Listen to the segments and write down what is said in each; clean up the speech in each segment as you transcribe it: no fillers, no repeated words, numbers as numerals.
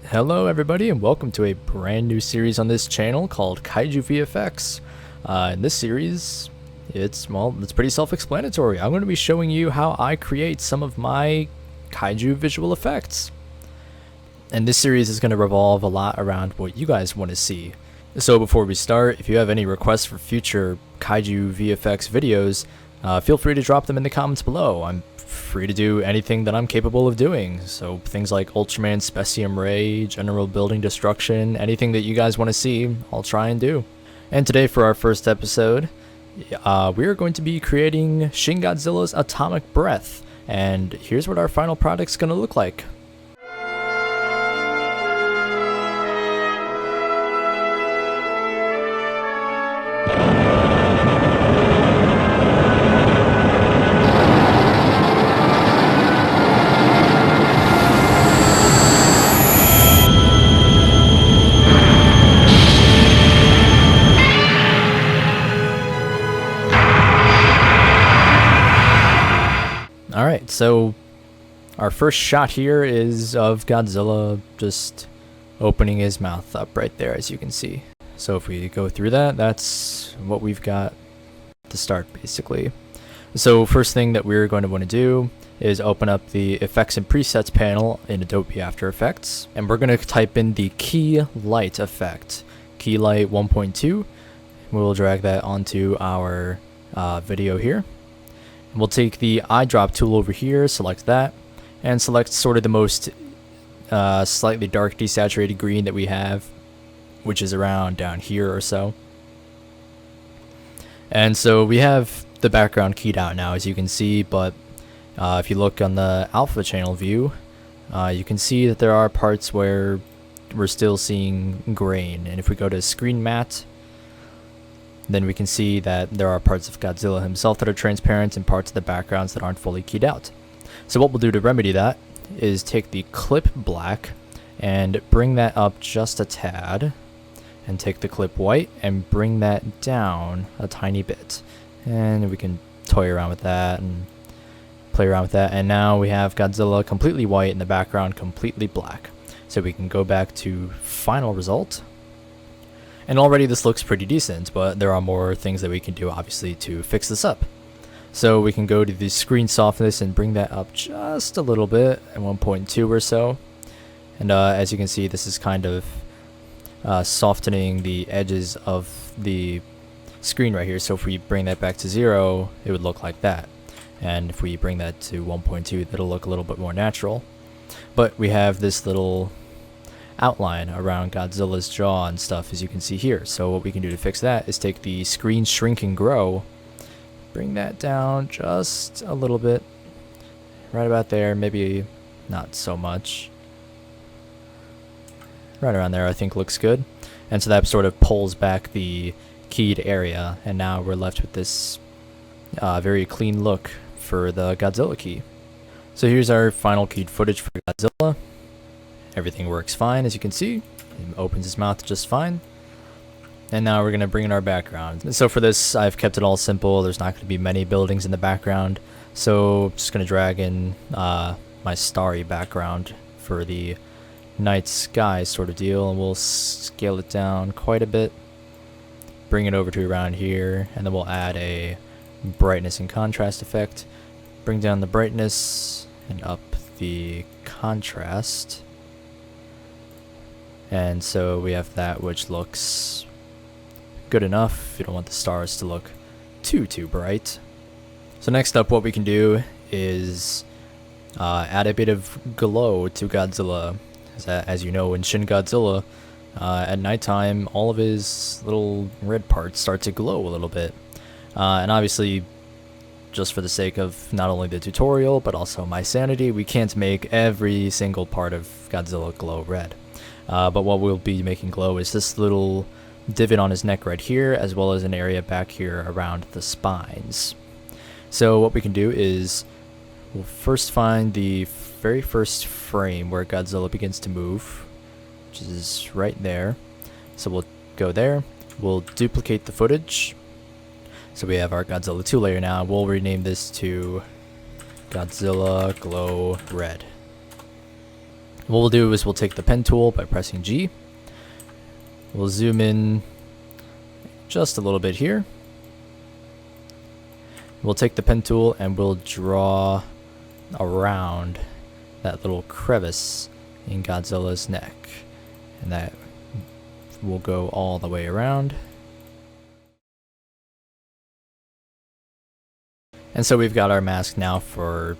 Hello everybody and welcome to a brand new series on this channel called KaijuVFX. In this series, it's pretty self-explanatory. I'm going to be showing you how I create some of my kaiju visual effects. And this series is going to revolve a lot around what you guys want to see. So before we start, if you have any requests for future KaijuVFX videos, feel free to drop them in the comments below. I'm free to do anything that I'm capable of doing. So things like Ultraman Specium Ray, general building destruction, anything that you guys want to see, I'll try and do. And today for our first episode, we are going to be creating Shin Godzilla's atomic breath. And here's what our final product's going to look like. Alright, so our first shot here is of Godzilla just opening his mouth up right there, as you can see. So if we go through that, that's what we've got to start, basically. So first thing that we're going to want to do is open up the Effects and Presets panel in Adobe After Effects, and we're going to type in the Key Light effect, Key Light 1.2. We'll drag that onto our video here. We'll take the eyedrop tool over here, select that, and select sort of the most slightly dark desaturated green that we have, which is around down here or so. And so we have the background keyed out now, as you can see, but if you look on the alpha channel view, you can see that there are parts where we're still seeing grain. And if we go to Screen Matte, then we can see that there are parts of Godzilla himself that are transparent and parts of the backgrounds that aren't fully keyed out. So what we'll do to remedy that is take the clip black and bring that up just a tad, and take the clip white and bring that down a tiny bit. And we can toy around with that and play around with that, and now we have Godzilla completely white and the background completely black. So we can go back to final result. And already this looks pretty decent, but there are more things that we can do, obviously, to fix this up. So we can go to the screen softness and bring that up just a little bit, at 1.2 or so. And as you can see, this is kind of softening the edges of the screen right here. So if we bring that back to 0, it would look like that. And if we bring that to 1.2, that'll look a little bit more natural. But we have this little outline around Godzilla's jaw and stuff, as you can see here. So what we can do to fix that is take the screen shrink and grow, bring that down just a little bit, right about there, maybe not so much. Right around there I think looks good. And so that sort of pulls back the keyed area, and now we're left with this very clean look for the Godzilla key. So here's our final keyed footage for Godzilla. Everything works fine, as you can see. It opens his mouth just fine. And now we're going to bring in our background. So for this, I've kept it all simple. There's not going to be many buildings in the background. So I'm just going to drag in my starry background for the night sky sort of deal. And we'll scale it down quite a bit. Bring it over to around here. And then we'll add a brightness and contrast effect. Bring down the brightness and up the contrast. And so we have that, which looks good enough. You don't want the stars to look too bright. So next up, what we can do is add a bit of glow to Godzilla. As you know, in Shin Godzilla, at nighttime, all of his little red parts start to glow a little bit. And obviously, just for the sake of not only the tutorial, but also my sanity, we can't make every single part of Godzilla glow red. But what we'll be making glow is this little divot on his neck right here, as well as an area back here around the spines. So what we can do is we'll first find the very first frame where Godzilla begins to move, which is right there. So we'll go there, we'll duplicate the footage. So we have our Godzilla 2 layer now. We'll rename this to Godzilla Glow Red. What we'll do is we'll take the pen tool by pressing G. We'll zoom in just a little bit here. We'll take the pen tool and we'll draw around that little crevice in Godzilla's neck. And that will go all the way around. And so we've got our mask now for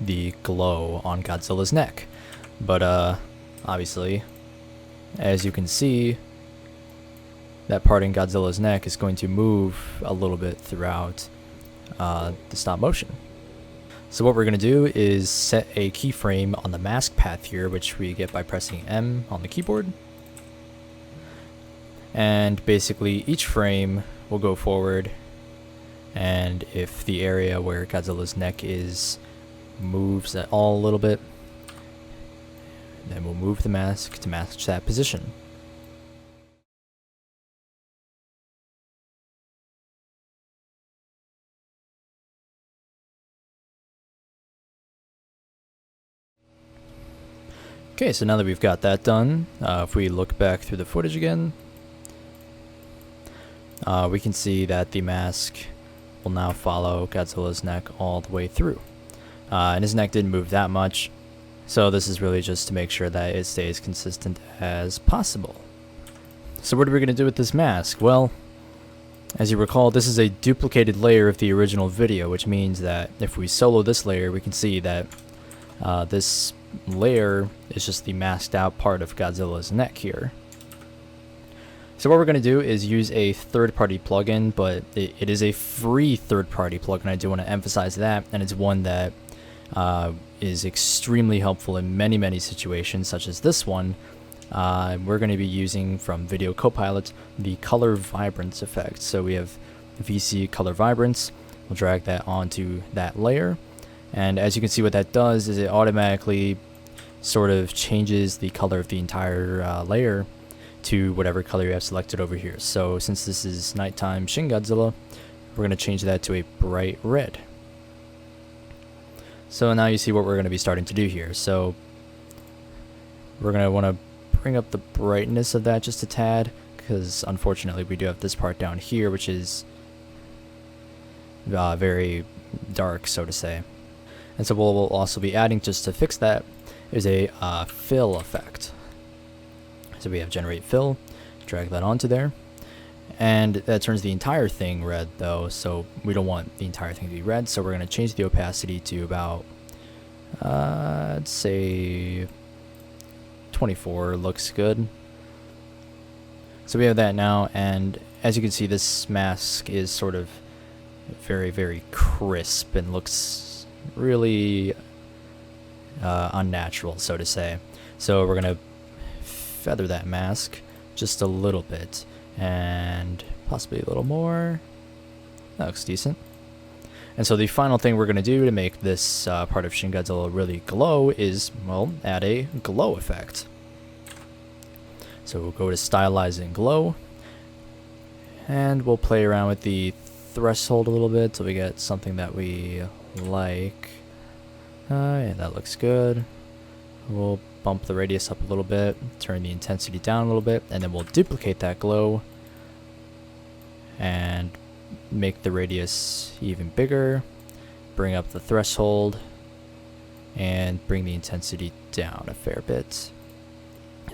the glow on Godzilla's neck. But obviously, as you can see, that part in Godzilla's neck is going to move a little bit throughout the stop motion. So what we're going to do is set a keyframe on the mask path here, which we get by pressing M on the keyboard. And basically each frame will go forward, and if the area where Godzilla's neck is moves at all a little bit, then we'll move the mask to match that position. Okay, so now that we've got that done, if we look back through the footage again, we can see that the mask will now follow Godzilla's neck all the way through. And his neck didn't move that much, so this is really just to make sure that it stays consistent as possible. So what are we going to do with this mask? Well, as you recall, this is a duplicated layer of the original video, which means that if we solo this layer, we can see that this layer is just the masked out part of Godzilla's neck here. So what we're going to do is use a third-party plugin, but it is a free third-party plugin. I do want to emphasize that, and it's one that is extremely helpful in many situations, such as this one. We're going to be using from Video Copilot the color vibrance effect. So we have VC color vibrance. We'll drag that onto that layer, and as you can see, what that does is it automatically sort of changes the color of the entire layer to whatever color you have selected over here. So since this is nighttime Shin Godzilla, we're going to change that to a bright red. So now you see what we're going to be starting to do here. So we're going to want to bring up the brightness of that just a tad, because unfortunately we do have this part down here which is very dark, so to say. And so what we'll also be adding just to fix that is a fill effect. So we have generate fill, drag that onto there, and that turns the entire thing red though, so we don't want the entire thing to be red, so we're going to change the opacity to about, I'd say 24 looks good. So we have that now, and as you can see, this mask is sort of very crisp and looks really unnatural, so to say. So we're going to feather that mask just a little bit, and possibly a little more. That looks decent. And so the final thing we're going to do to make this part of Shin Godzilla really glow is, well, add a glow effect. So we'll go to Stylize and Glow, and we'll play around with the threshold a little bit till we get something that we like. Yeah, that looks good. We'll bump the radius up a little bit, turn the intensity down a little bit, and then we'll duplicate that glow and make the radius even bigger, bring up the threshold, and bring the intensity down a fair bit.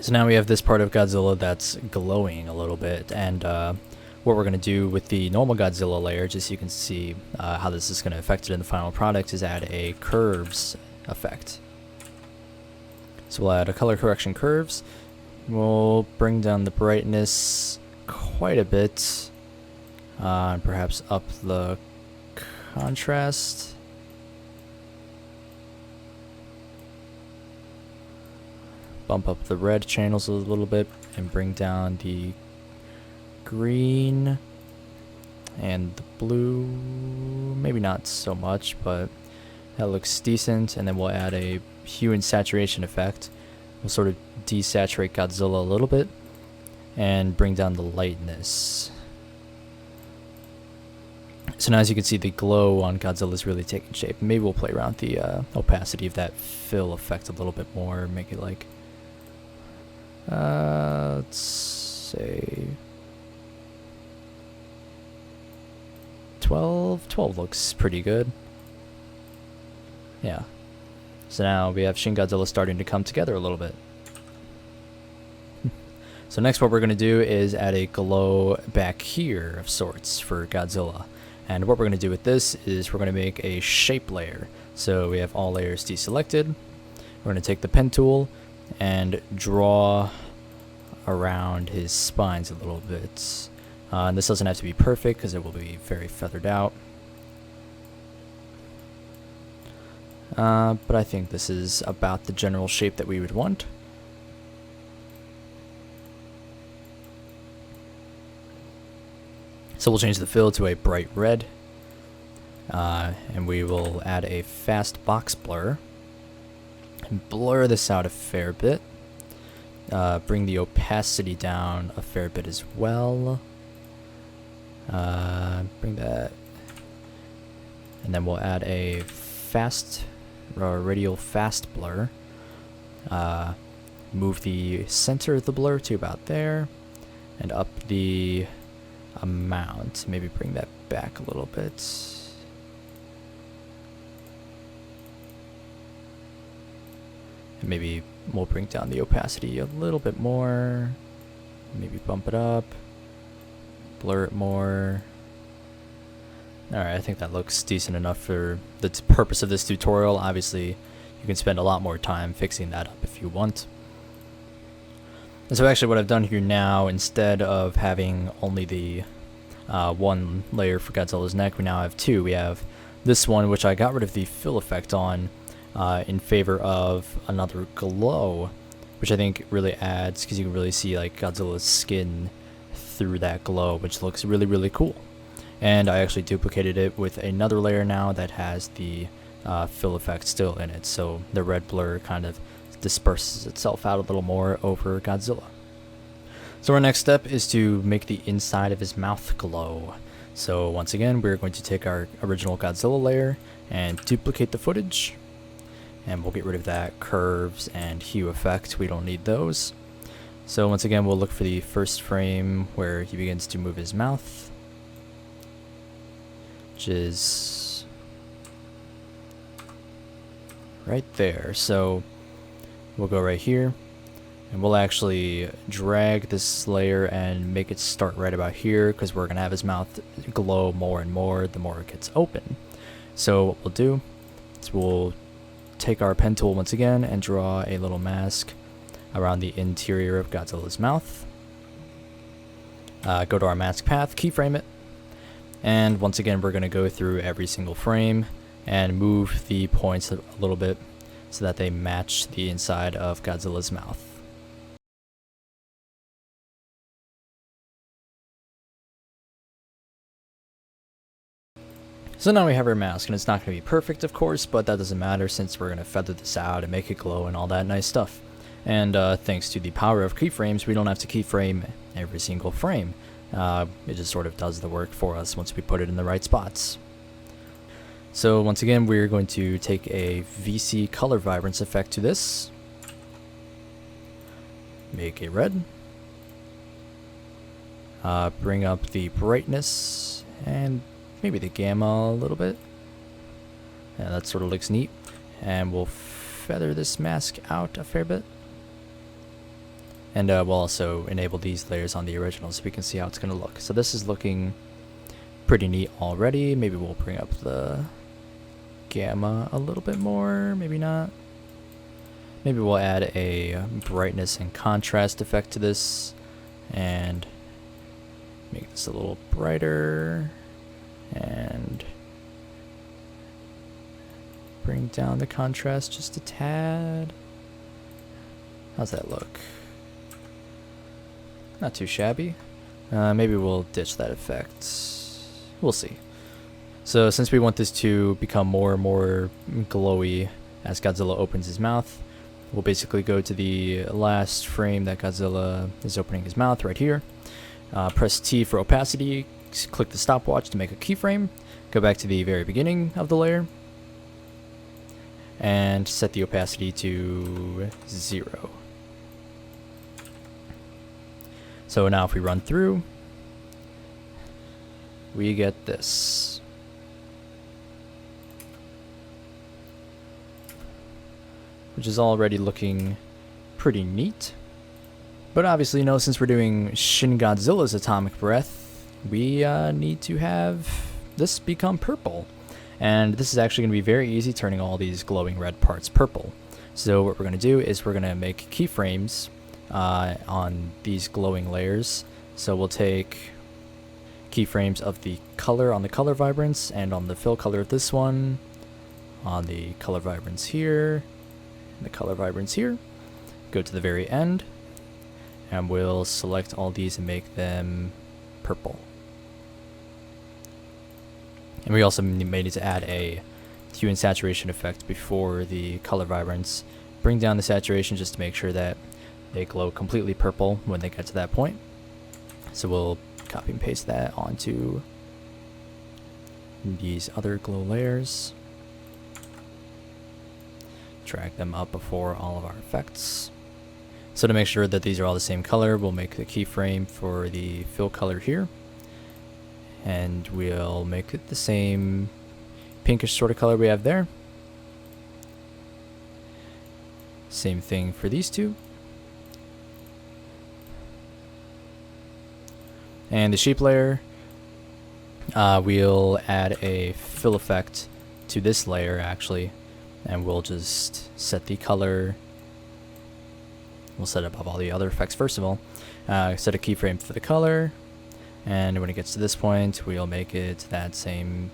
So now we have this part of Godzilla that's glowing a little bit, and what we're going to do with the normal Godzilla layer, just so you can see how this is going to affect it in the final product, is add a curves effect. So we'll add a color correction curves. We'll bring down the brightness quite a bit, and perhaps up the contrast. Bump up the red channels a little bit and bring down the green and the blue, maybe not so much, but that looks decent. And then we'll add a hue and saturation effect. We'll sort of desaturate Godzilla a little bit and bring down the lightness. So now as you can see, the glow on Godzilla is really taking shape. Maybe we'll play around the opacity of that fill effect a little bit more, make it like, let's say 12. 12 looks pretty good. Yeah. So now we have Shin Godzilla starting to come together a little bit. So next what we're going to do is add a glow back here of sorts for Godzilla. And what we're going to do with this is we're going to make a shape layer. So we have all layers deselected. We're going to take the pen tool and draw around his spines a little bit. And this doesn't have to be perfect because it will be very feathered out. But I think this is about the general shape that we would want. So we'll change the fill to a bright red, and we will add a fast box blur, and blur this out a fair bit, bring the opacity down a fair bit as well, bring that, and then we'll add a fast, radial fast blur, move the center of the blur to about there, and up the amount, maybe bring that back a little bit. And maybe we'll bring down the opacity a little bit more, maybe bump it up, blur it more. Alright, I think that looks decent enough for the purpose of this tutorial. Obviously, you can spend a lot more time fixing that up if you want. And so actually what I've done here now, instead of having only the one layer for Godzilla's neck, we now have two. We have this one, which I got rid of the fill effect on in favor of another glow, which I think really adds, because you can really see like Godzilla's skin through that glow, which looks really, really cool. And I actually duplicated it with another layer now that has the fill effect still in it, so the red blur kind of disperses itself out a little more over Godzilla. So our next step is to make the inside of his mouth glow. So once again, we're going to take our original Godzilla layer and duplicate the footage, and we'll get rid of that curves and hue effect. We don't need those. So once again, we'll look for the first frame where he begins to move his mouth, which is right there. So we'll go right here, and we'll actually drag this layer and make it start right about here, because we're going to have his mouth glow more and more the more it gets open. So what we'll do is we'll take our pen tool once again and draw a little mask around the interior of Godzilla's mouth. Go to our mask path, keyframe it, and once again we're going to go through every single frame and move the points a little bit so that they match the inside of Godzilla's mouth. So now we have our mask, and it's not going to be perfect, of course, but that doesn't matter since we're going to feather this out and make it glow and all that nice stuff. And thanks to the power of keyframes, we don't have to keyframe every single frame. It just sort of does the work for us once we put it in the right spots. So once again, we're going to take a VC color vibrance effect to this. Make it red. Bring up the brightness and maybe the gamma a little bit. Yeah, that sort of looks neat. And we'll feather this mask out a fair bit. And we'll also enable these layers on the original so we can see how it's going to look. So this is looking pretty neat already. Maybe we'll bring up the gamma a little bit more, maybe not. Maybe we'll add a brightness and contrast effect to this and make this a little brighter and bring down the contrast just a tad. How's that look? Not too shabby. Maybe we'll ditch that effect. We'll see. So since we want this to become more and more glowy as Godzilla opens his mouth, we'll basically go to the last frame that Godzilla is opening his mouth right here. Press T for opacity, click the stopwatch to make a keyframe, go back to the very beginning of the layer, and set the opacity to 0. So now if we run through, we get this. Which is already looking pretty neat. But obviously, you know, since we're doing Shin Godzilla's atomic breath, we need to have this become purple. And this is actually going to be very easy, turning all these glowing red parts purple. So what we're going to do is we're going to make keyframes on these glowing layers. So we'll take keyframes of the color on the color vibrance and on the fill color of this one, on the color vibrance here, and the color vibrance here. Go to the very end, and we'll select all these and make them purple. And we also may need to add a hue and saturation effect before the color vibrance. Bring down the saturation just to make sure that they glow completely purple when they get to that point. So we'll copy and paste that onto these other glow layers. Drag them up before all of our effects. So to make sure that these are all the same color, we'll make the keyframe for the fill color here. And we'll make it the same pinkish sort of color we have there. Same thing for these two. And the shape layer, we'll add a fill effect to this layer actually. And we'll just set the color. We'll set it above all the other effects first of all. Set a keyframe for the color. And when it gets to this point, we'll make it that same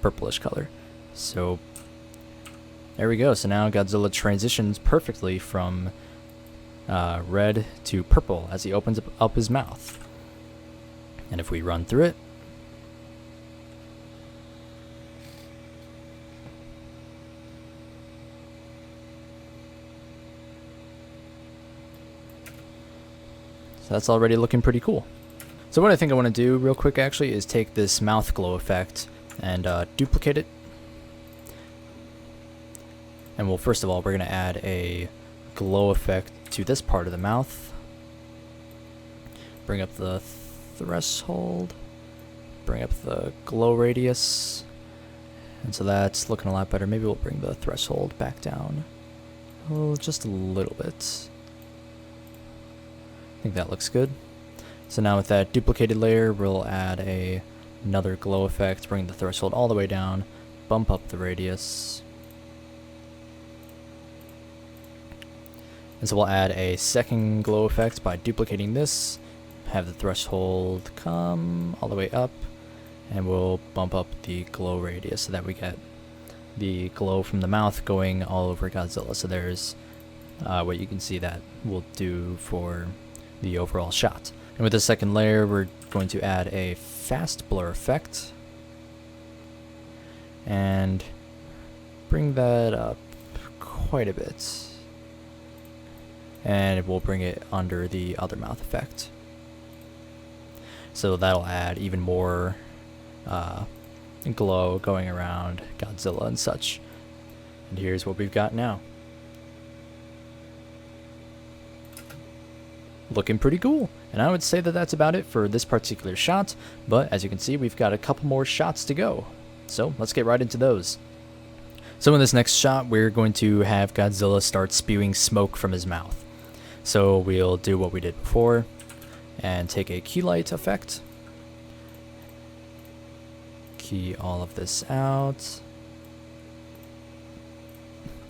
purplish color. So there we go. So now Godzilla transitions perfectly from red to purple as he opens up his mouth. And if we run through it, so that's already looking pretty cool. So what I think I want to do real quick actually is take this mouth glow effect and duplicate it. And well, first of all, we're going to add a glow effect to this part of the mouth. Bring up the threshold. Bring up the glow radius. And so that's looking a lot better. Maybe we'll bring the threshold back down. Oh, just a little bit. I think that looks good. So now with that duplicated layer, we'll add another glow effect, bring the threshold all the way down, bump up the radius. And so we'll add a second glow effect by duplicating this, have the threshold come all the way up, and we'll bump up the glow radius so that we get the glow from the mouth going all over Godzilla. So there's what you can see that will do for the overall shot. And with the second layer, we're going to add a fast blur effect and bring that up quite a bit. And we'll bring it under the other mouth effect. So that'll add even more glow going around Godzilla and such. And here's what we've got now. Looking pretty cool. And I would say that that's about it for this particular shot, but as you can see, we've got a couple more shots to go. So let's get right into those. So in this next shot, we're going to have Godzilla start spewing smoke from his mouth. So we'll do what we did before and take a key light effect. Key all of this out.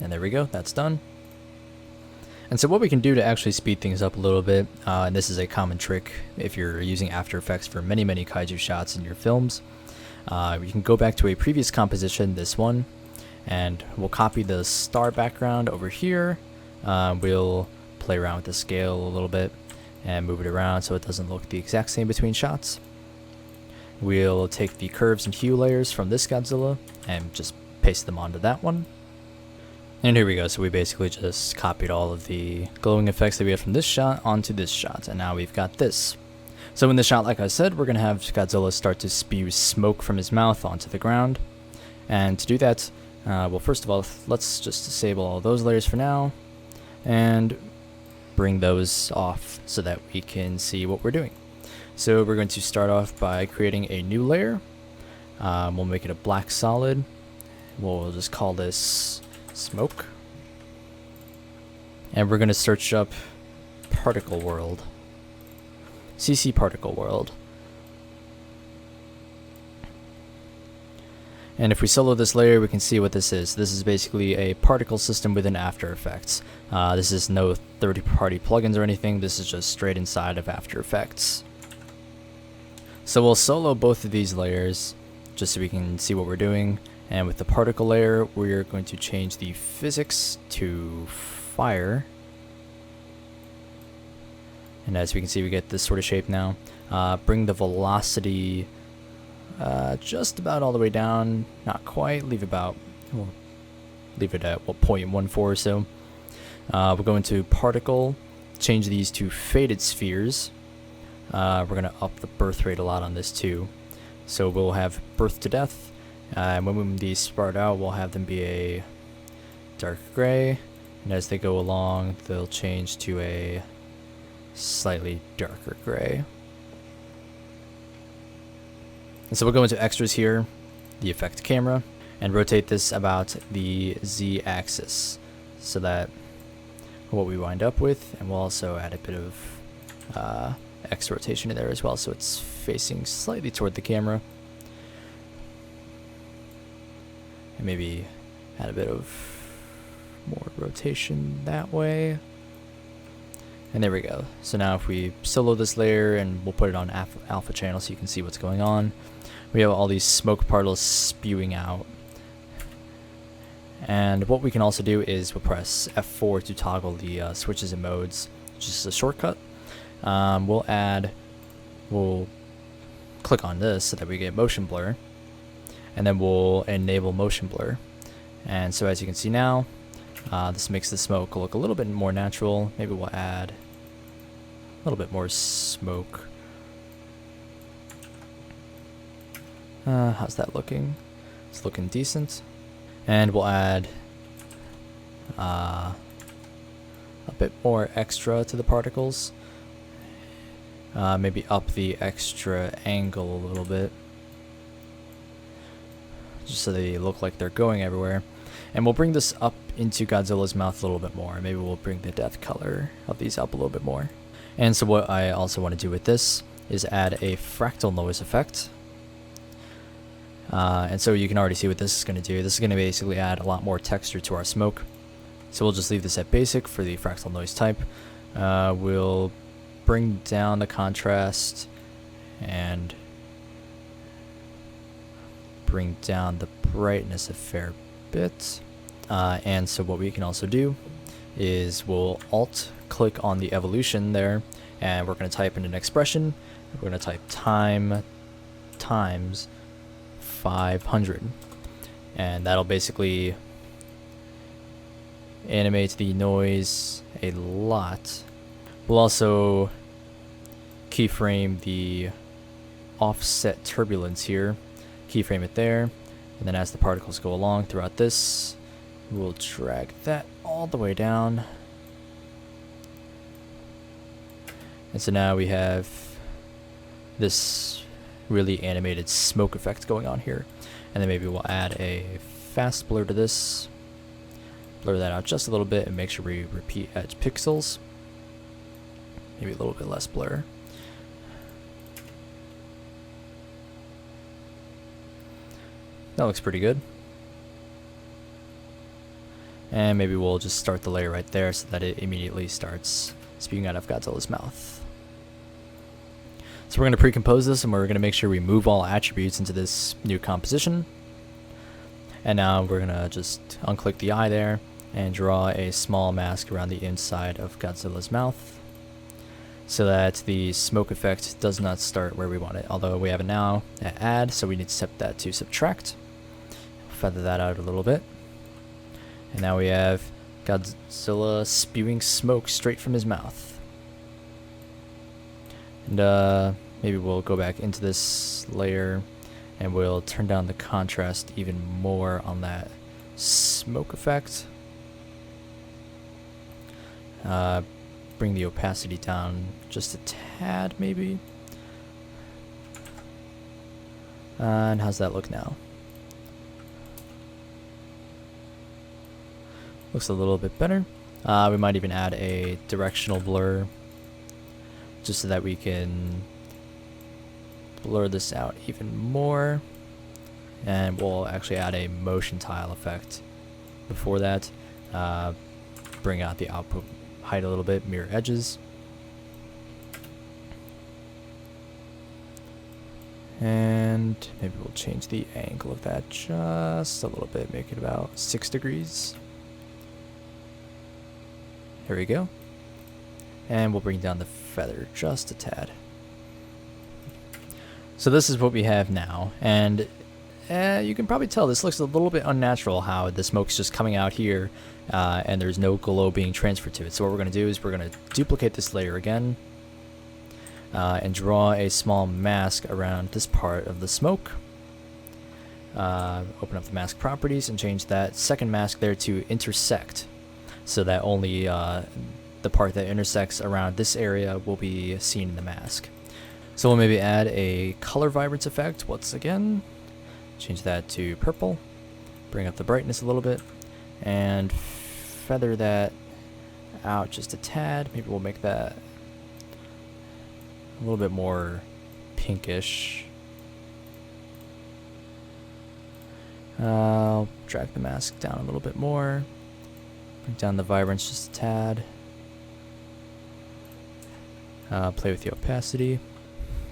And there we go, that's done. And so what we can do to actually speed things up a little bit, and this is a common trick if you're using After Effects for many kaiju shots in your films, you can go back to a previous composition, this one, and we'll copy the star background over here. We'll play around with the scale a little bit and move it around so it doesn't look the exact same between shots. We'll take the curves and hue layers from this Godzilla and just paste them onto that one. And here we go, so we basically just copied all of the glowing effects that we had from this shot onto this shot, and now we've got this. So in the shot, like I said, we're going to have Godzilla start to spew smoke from his mouth onto the ground. And to do that, well, first of all, let's just disable all those layers for now and bring those off so that we can see what we're doing. So we're going to start off by creating a new layer. We'll make it a black solid. We'll just call this smoke. And we're going to search up particle world. CC particle world. And if we solo this layer, we can see what this is. This is basically a particle system within After Effects. This is no third-party plugins or anything. This is just straight inside of After Effects. So we'll solo both of these layers just so we can see what we're doing. And with the particle layer, we're going to change the physics to fire. And as we can see, we get this sort of shape now. Bring the velocity just about all the way down. Not quite. Leave it at 0.14 or so. We'll go into particle. Change these to faded spheres. We're going to up the birth rate a lot on this too. So we'll have birth to death. And when these start out, we'll have them be a dark gray. And as they go along, they'll change to a slightly darker gray. And so we'll go into extras here, the effect camera, and rotate this about the Z axis so that what we wind up with, and we'll also add a bit of X rotation in there as well so it's facing slightly toward the camera. And maybe add a bit of more rotation that way. And there we go. So now if we solo this layer, and we'll put it on alpha channel so you can see what's going on, we have all these smoke particles spewing out. And what we can also do is we'll press F4 to toggle the switches and modes, which is a shortcut. We'll click on this so that we get motion blur, and then we'll enable motion blur. And so as you can see now, this makes the smoke look a little bit more natural. Maybe we'll add a little bit more smoke. How's that looking? It's looking decent. And we'll add a bit more extra to the particles. Maybe up the extra angle a little bit, just so they look like they're going everywhere. And we'll bring this up into Godzilla's mouth a little bit more. Maybe we'll bring the depth color of these up a little bit more. And so what I also want to do with this is add a fractal noise effect. And so you can already see what this is going to do. This is going to basically add a lot more texture to our smoke. So we'll just leave this at basic for the fractal noise type. We'll bring down the contrast and bring down the brightness a fair bit. And so what we can also do is we'll alt click on the evolution there, and we're going to type in an expression. We're going to type time times 500, and that'll basically animate the noise a lot. We'll also keyframe the offset turbulence here, keyframe it there, and then as the particles go along throughout this, we'll drag that all the way down. And so now we have this really animated smoke effect going on here. And then maybe we'll add a fast blur to this, blur that out just a little bit, and make sure we repeat edge pixels. Maybe a little bit less blur. That looks pretty good. And maybe we'll just start the layer right there so that it immediately starts spewing out of Godzilla's mouth. So we're going to pre-compose this, and we're going to make sure we move all attributes into this new composition. And now we're going to just unclick the eye there and draw a small mask around the inside of Godzilla's mouth so that the smoke effect does not start where we want it. Although we have it now at add, so we need to set that to subtract. Feather that out a little bit. And now we have Godzilla spewing smoke straight from his mouth. And maybe we'll go back into this layer and we'll turn down the contrast even more on that smoke effect. Bring the opacity down just a tad maybe. And how's that look now? Looks a little bit better. We might even add a directional blur just so that we can blur this out even more. And we'll actually add a motion tile effect before that. Bring out the output height a little bit, mirror edges. And maybe we'll change the angle of that just a little bit, make it about 6 degrees. There we go. And we'll bring down the feather just a tad. So this is what we have now, and you can probably tell this looks a little bit unnatural how the smoke's just coming out here and there's no glow being transferred to it. So what we're going to do is we're going to duplicate this layer again and draw a small mask around this part of the smoke. Open up the mask properties and change that second mask there to intersect, so that only the part that intersects around this area will be seen in the mask. So we'll maybe add a color vibrance effect once again. Change that to purple. Bring up the brightness a little bit. And feather that out just a tad. Maybe we'll make that a little bit more pinkish. I'll drag the mask down a little bit more. Bring down the vibrance just a tad. Play with the opacity.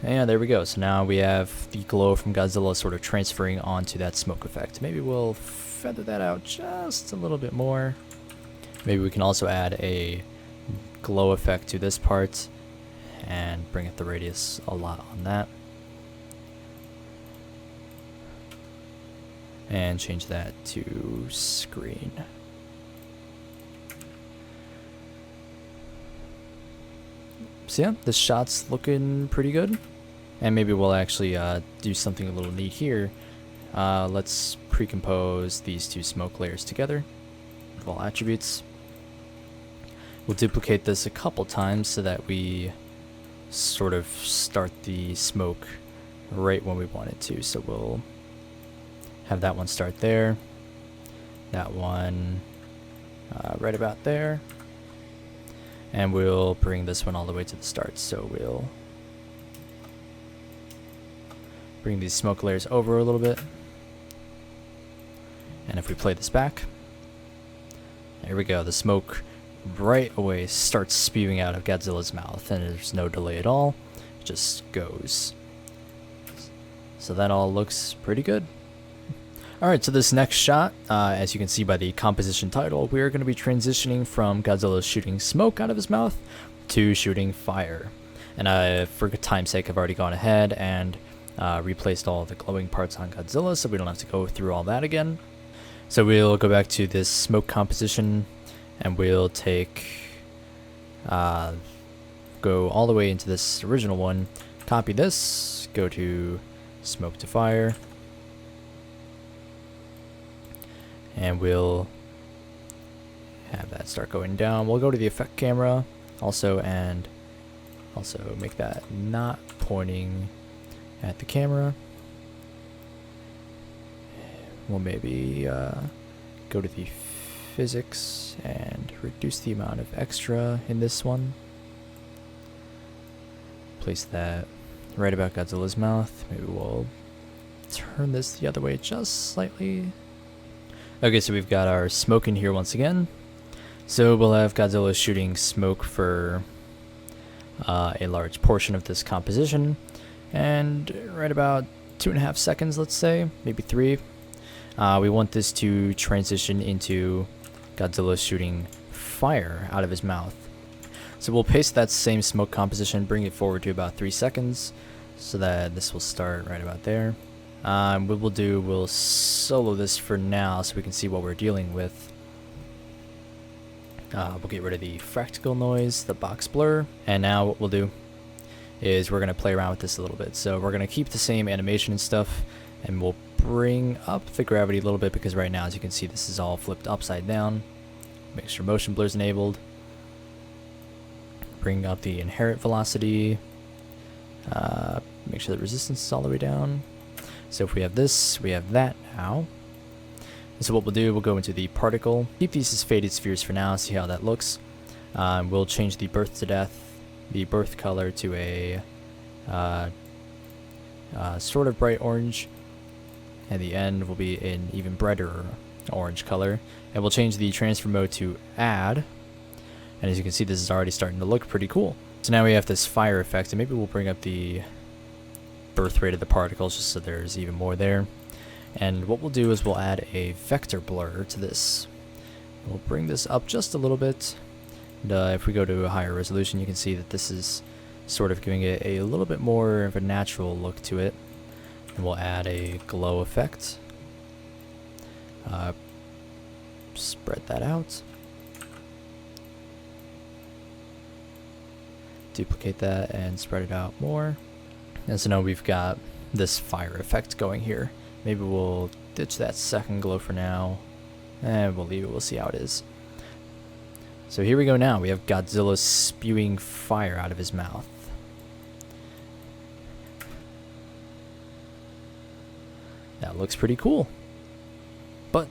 And there we go. So now we have the glow from Godzilla sort of transferring onto that smoke effect. Maybe we'll feather that out just a little bit more. Maybe we can also add a glow effect to this part and bring up the radius a lot on that. And change that to screen. So yeah, this shot's looking pretty good. And maybe we'll actually do something a little neat here. Let's pre-compose these two smoke layers together with all attributes. We'll duplicate this a couple times so that we sort of start the smoke right when we want it to. So we'll have that one start there, that one right about there, and we'll bring this one all the way to the start. So we'll bring these smoke layers over a little bit, and if we play this back, there we go, the smoke right away starts spewing out of Godzilla's mouth, and there's no delay at all, it just goes. So that all looks pretty good. Alright, so this next shot, as you can see by the composition title, we're going to be transitioning from Godzilla shooting smoke out of his mouth to shooting fire. And for time's sake, I've already gone ahead and replaced all the glowing parts on Godzilla, so we don't have to go through all that again. So we'll go back to this smoke composition, and we'll take, go all the way into this original one, copy this, go to smoke to fire, and we'll have that start going down. We'll go to the effect camera also, and also make that not pointing at the camera. We'll maybe go to the physics and reduce the amount of extra in this one. Place that right about Godzilla's mouth. Maybe we'll turn this the other way just slightly. Okay, so we've got our smoke in here once again. So we'll have Godzilla shooting smoke for a large portion of this composition, and right about 2.5 seconds, let's say, maybe 3. We want this to transition into Godzilla shooting fire out of his mouth. So we'll paste that same smoke composition, bring it forward to about 3 seconds, so that this will start right about there. What we'll do, we'll solo this for now so we can see what we're dealing with. We'll get rid of the fractal noise, the box blur, and now what we'll do is we're going to play around with this a little bit. So we're going to keep the same animation and stuff, and we'll bring up the gravity a little bit, because right now, as you can see, this is all flipped upside down. Make sure motion blur is enabled. Bring up the inherent velocity. Make sure the resistance is all the way down. So if we have this, we have that now. And so what we'll do, we'll go into the particle. Keep these as faded spheres for now, see how that looks. We'll change the birth to death, the birth color to a sort of bright orange, and the end will be an even brighter orange color. And we'll change the transfer mode to add, and as you can see, this is already starting to look pretty cool. So now we have this fire effect, and maybe we'll bring up the birth rate of the particles just so there's even more there. And what we'll do is we'll add a vector blur to this. We'll bring this up just a little bit. And if we go to a higher resolution, you can see that this is sort of giving it a little bit more of a natural look to it. And we'll add a glow effect. Spread that out. Duplicate that and spread it out more. And so now we've got this fire effect going here. Maybe we'll ditch that second glow for now, and we'll leave it. We'll see how it is. So here we go now. We have Godzilla spewing fire out of his mouth. That looks pretty cool. But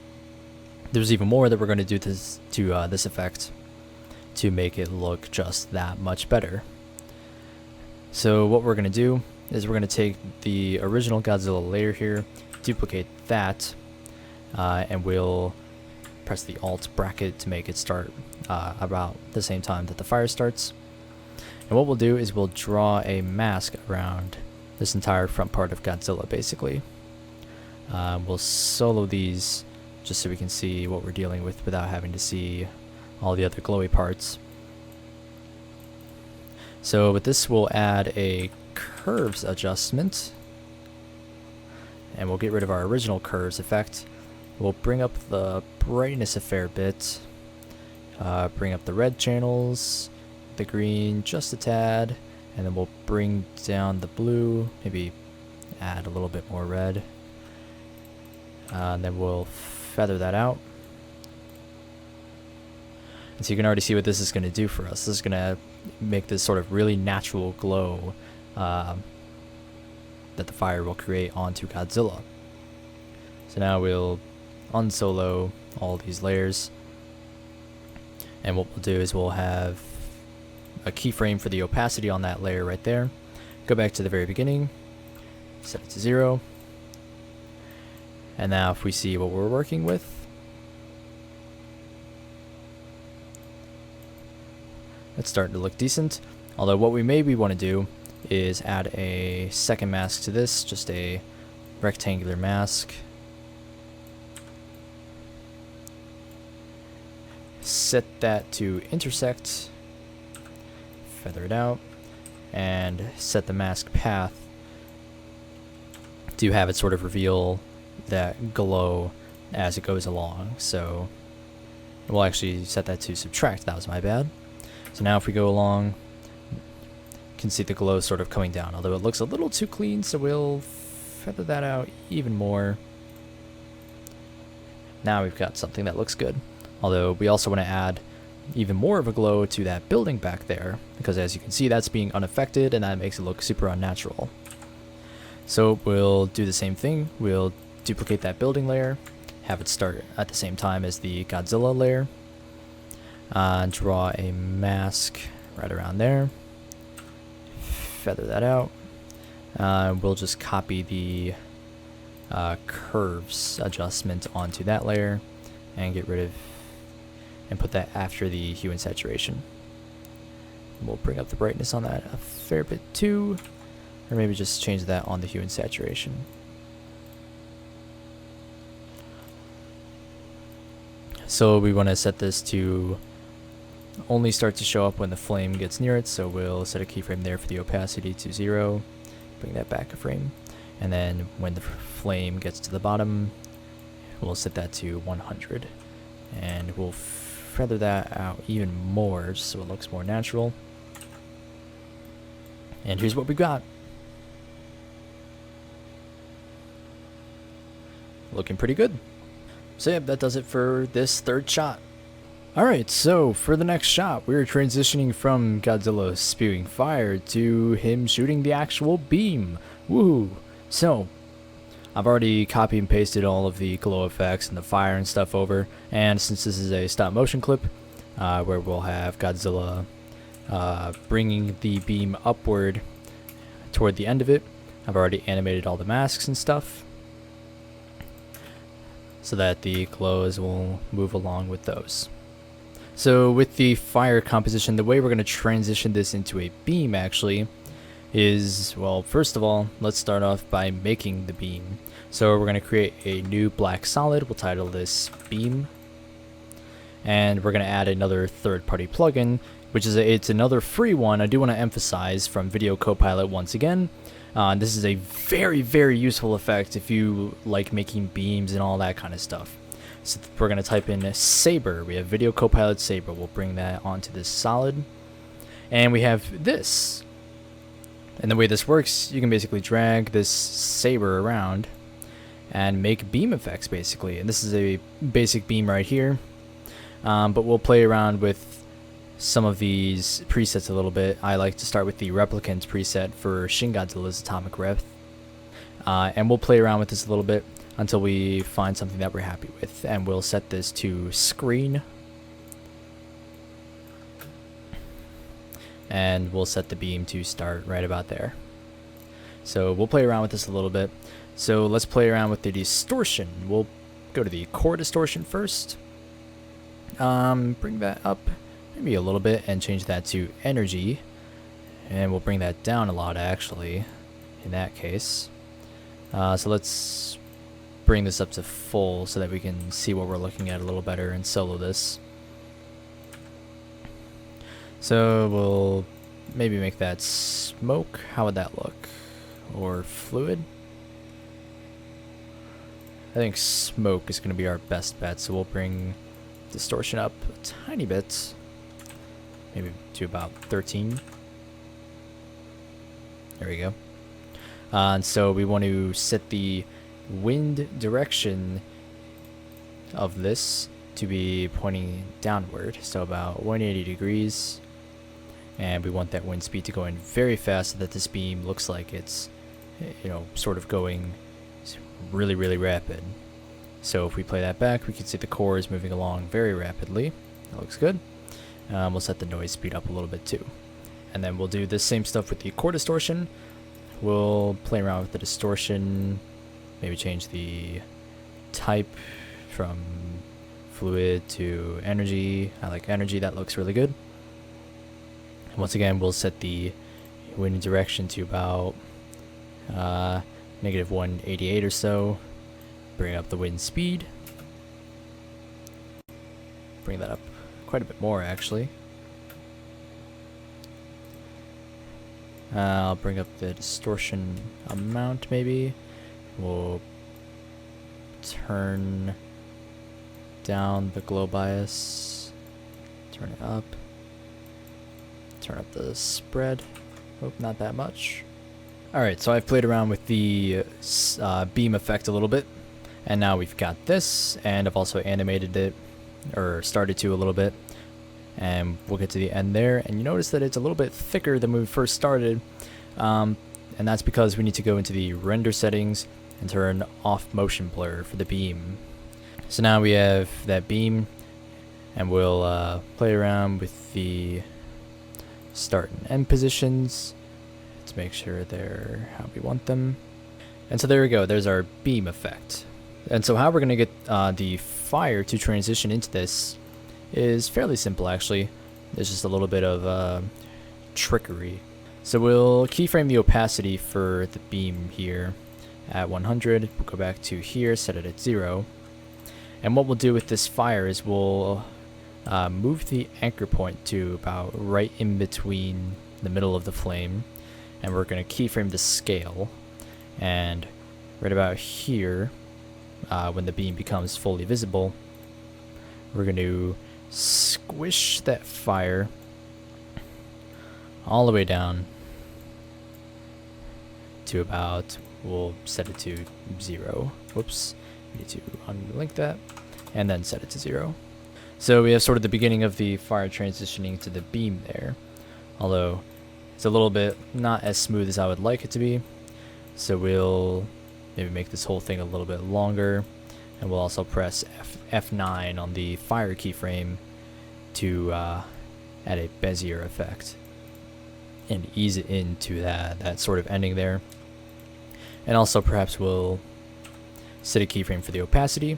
there's even more that we're going to do to this effect to make it look just that much better. So what we're going to do is we're going to take the original Godzilla layer here, duplicate that, and we'll press the Alt bracket to make it start about the same time that the fire starts. And what we'll do is we'll draw a mask around this entire front part of Godzilla, basically. We'll solo these just so we can see what we're dealing with without having to see all the other glowy parts. So with this, we'll add a curves adjustment, and we'll get rid of our original curves effect. We'll bring up the brightness a fair bit, bring up the red channels, the green just a tad, and then we'll bring down the blue, maybe add a little bit more red, and then we'll feather that out. And so you can already see what this is going to do for us. This is going to make this sort of really natural glow that the fire will create onto Godzilla. So now we'll unsolo all these layers, and what we'll do is we'll have a keyframe for the opacity on that layer right there. Go back to the very beginning, set it to 0, and now if we see what we're working with, it's starting to look decent. Although what we maybe want to do is add a second mask to this, just a rectangular mask. Set that to intersect, feather it out, and set the mask path to have it sort of reveal that glow as it goes along. So we'll actually set that to subtract. That was my bad. So now if we go along, you can see the glow sort of coming down, although it looks a little too clean, so we'll feather that out even more. Now we've got something that looks good. Although we also want to add even more of a glow to that building back there, because as you can see, that's being unaffected, and that makes it look super unnatural. So we'll do the same thing. We'll duplicate that building layer, have it start at the same time as the Godzilla layer. Draw a mask right around there, feather that out. We'll just copy the curves adjustment onto that layer and get rid of and put that after the hue and saturation. We'll bring up the brightness on that a fair bit too, or maybe just change that on the hue and saturation. So we want to set this to only start to show up when the flame gets near it, so we'll set a keyframe there for the opacity to 0, bring that back a frame, and then when the flame gets to the bottom, we'll set that to 100, and we'll feather that out even more just so it looks more natural. And here's what we got. Looking pretty good. So yeah, that does it for this third shot. Alright, so for the next shot, we're transitioning from Godzilla spewing fire to him shooting the actual beam. Woohoo! So, I've already copy and pasted all of the glow effects and the fire and stuff over, and since this is a stop motion clip, where we'll have Godzilla bringing the beam upward toward the end of it, I've already animated all the masks and stuff, so that the glows will move along with those. So with the fire composition, the way we're going to transition this into a beam actually is, well, first of all, let's start off by making the beam. So we're going to create a new black solid. We'll title this beam. And we're going to add another third-party plugin, which is it's another free one. I do want to emphasize from Video Copilot once again. This is a very, very useful effect if you like making beams and all that kind of stuff. So we're going to type in Saber. We have Video Copilot Saber. We'll bring that onto this solid. And we have this. And the way this works, you can basically drag this Saber around and make beam effects basically. And this is a basic beam right here. But we'll play around with some of these presets a little bit. I like to start with the Replicant preset for Shin Godzilla's Atomic Rep. And we'll play around with this a little bit until we find something that we're happy with, and we'll set this to screen, and we'll set the beam to start right about there. So we'll play around with this a little bit. So let's play around with the distortion. We'll go to the core distortion first, bring that up maybe a little bit and change that to energy, and we'll bring that down a lot actually in that case. So let's bring this up to full so that we can see what we're looking at a little better and solo this. So we'll maybe make that smoke. How would that look? Or fluid? I think smoke is going to be our best bet, so we'll bring distortion up a tiny bit, maybe to about 13. There we go. And so we want to set the wind direction of this to be pointing downward, so about 180 degrees, and we want that wind speed to go in very fast so that this beam looks like it's, you know, sort of going really, really rapid. So if we play that back, we can see the core is moving along very rapidly. That looks good. We'll set the noise speed up a little bit too, and then we'll do the same stuff with the core distortion. We'll play around with the distortion, maybe change the type from fluid to energy. I like energy, that looks really good. And once again, we'll set the wind direction to about negative 188 or so. Bring up the wind speed. Bring that up quite a bit more actually. I'll bring up the distortion amount maybe. We'll turn down the glow bias, turn it up, turn up the spread. Oh, not that much. Alright, so I've played around with the beam effect a little bit, and now we've got this, and I've also animated it, or started to a little bit, and we'll get to the end there, and you notice that it's a little bit thicker than when we first started, and that's because we need to go into the render settings and turn off motion blur for the beam. So now we have that beam, and we'll play around with the start and end positions to make sure they're how we want them. And so there we go, there's our beam effect. And so how we're going to get the fire to transition into this is fairly simple actually. There's just a little bit of trickery. So we'll keyframe the opacity for the beam here at 100. We'll go back to here, set it at 0. And what we'll do with this fire is we'll move the anchor point to about right in between the middle of the flame, and we're going to keyframe the scale, and right about here, when the beam becomes fully visible, we're going to squish that fire all the way down to about, we'll set it to 0. Whoops, we need to unlink that, and then set it to 0. So we have sort of the beginning of the fire transitioning to the beam there, although it's a little bit not as smooth as I would like it to be. So we'll maybe make this whole thing a little bit longer, and we'll also press F9 on the fire keyframe to add a Bezier effect and ease it into that sort of ending there. And also perhaps we'll set a keyframe for the opacity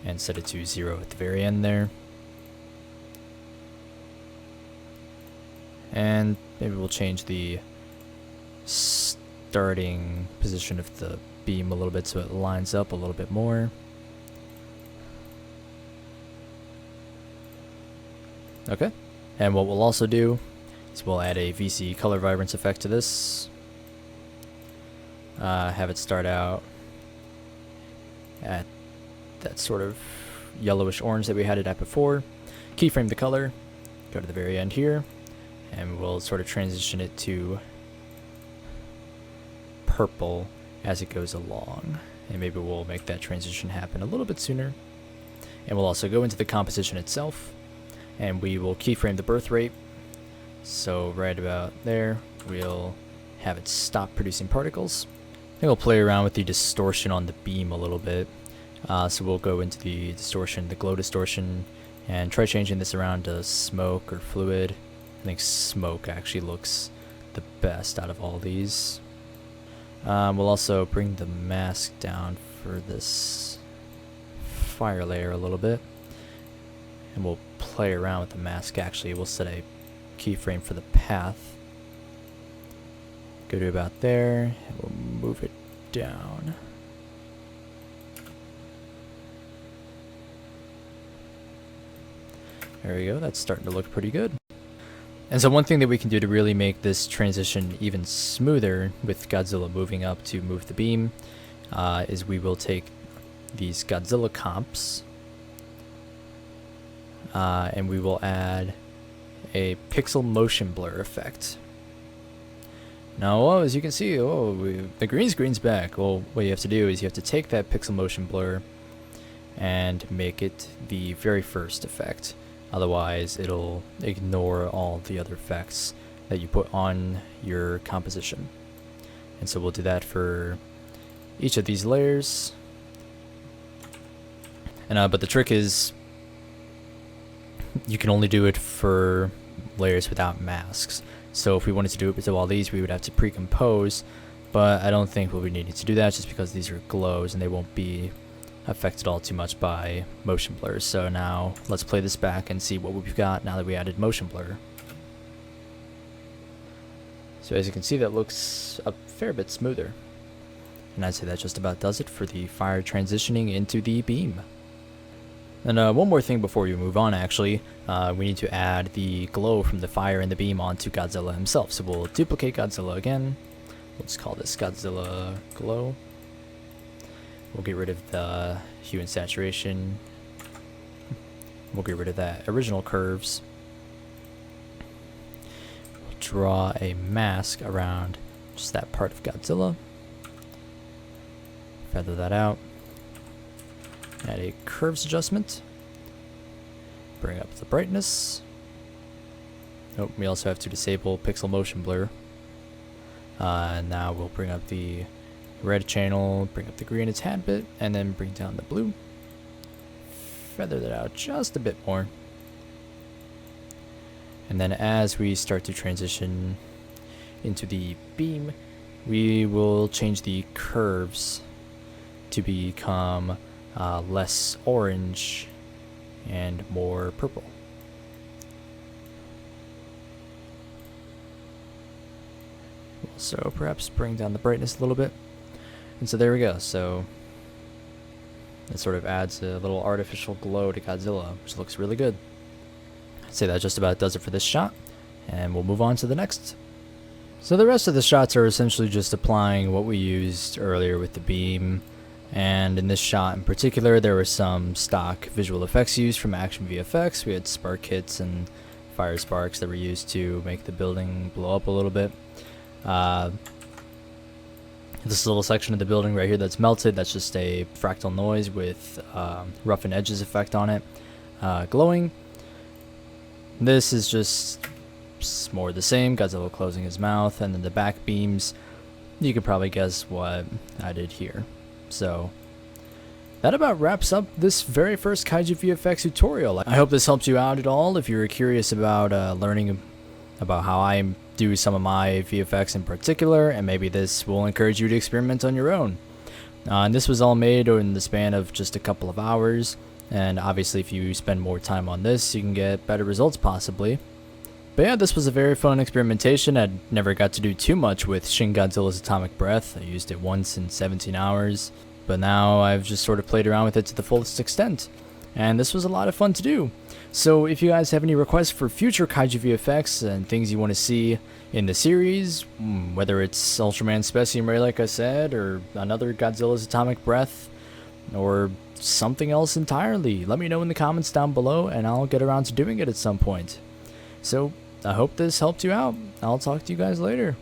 and set it to 0 at the very end there. And maybe we'll change the starting position of the beam a little bit so it lines up a little bit more. Okay, and what we'll also do is we'll add a VC color vibrance effect to this. Have it start out at that sort of yellowish orange that we had it at before. Keyframe the color, go to the very end here, and we'll sort of transition it to purple as it goes along. And maybe we'll make that transition happen a little bit sooner. And we'll also go into the composition itself, and we will keyframe the birth rate. So right about there, we'll have it stop producing particles. And we'll play around with the distortion on the beam a little bit. So we'll go into the distortion, the glow distortion, and try changing this around to smoke or fluid. I think smoke actually looks the best out of all these. We'll also bring the mask down for this fire layer a little bit, and we'll play around with the mask. Actually, we'll set a keyframe for the path. Go to about there, and we'll move it down. There we go, that's starting to look pretty good. And so one thing that we can do to really make this transition even smoother with Godzilla moving up to move the beam is we will take these Godzilla comps and we will add a pixel motion blur effect. Now, as you can see, the green screen's back. Well, what you have to do is you have to take that pixel motion blur and make it the very first effect. Otherwise, it'll ignore all the other effects that you put on your composition. And so we'll do that for each of these layers. And but the trick is you can only do it for layers without masks. So if we wanted to do it with all these, we would have to pre-compose, but I don't think we'll be needing to do that just because these are glows and they won't be affected all too much by motion blurs. So now let's play this back and see what we've got now that we added motion blur. So as you can see, that looks a fair bit smoother. And I'd say that just about does it for the fire transitioning into the beam. And one more thing before we move on, actually, we need to add the glow from the fire and the beam onto Godzilla himself. So we'll duplicate Godzilla again. We'll just call this Godzilla Glow. We'll get rid of the hue and saturation. We'll get rid of that original curves. We'll draw a mask around just that part of Godzilla. Feather that out. Add a curves adjustment. Bring up the brightness. Oh, we also have to disable pixel motion blur. And now we'll bring up the red channel, bring up the green a tad bit, and then bring down the blue. Feather that out just a bit more. And then as we start to transition into the beam, we will change the curves to become less orange and more purple. So perhaps bring down the brightness a little bit. And so there we go. So it sort of adds a little artificial glow to Godzilla, which looks really good. I'd say that just about does it for this shot, and we'll move on to the next. So the rest of the shots are essentially just applying what we used earlier with the beam. And in this shot in particular, there were some stock visual effects used from KaijuVFX. We had spark hits and fire sparks that were used to make the building blow up a little bit. This little section of the building right here that's melted, that's just a fractal noise with roughened edges effect on it, glowing. This is just more the same, Godzilla closing his mouth, and then the back beams, you can probably guess what I did here. So that about wraps up this very first KaijuVFX tutorial. I hope this helped you out at all. If you're curious about learning about how I do some of my VFX in particular, and maybe this will encourage you to experiment on your own. And this was all made in the span of just a couple of hours, and obviously if you spend more time on this, you can get better results possibly. But yeah, this was a very fun experimentation. I never got to do too much with Shin Godzilla's Atomic Breath. I used it once in 17 hours, but now I've just sort of played around with it to the fullest extent. And this was a lot of fun to do. So if you guys have any requests for future KaijuVFX and things you want to see in the series, whether it's Ultraman Specium Ray like I said, or another Godzilla's Atomic Breath, or something else entirely, let me know in the comments down below and I'll get around to doing it at some point. So I hope this helped you out. I'll talk to you guys later.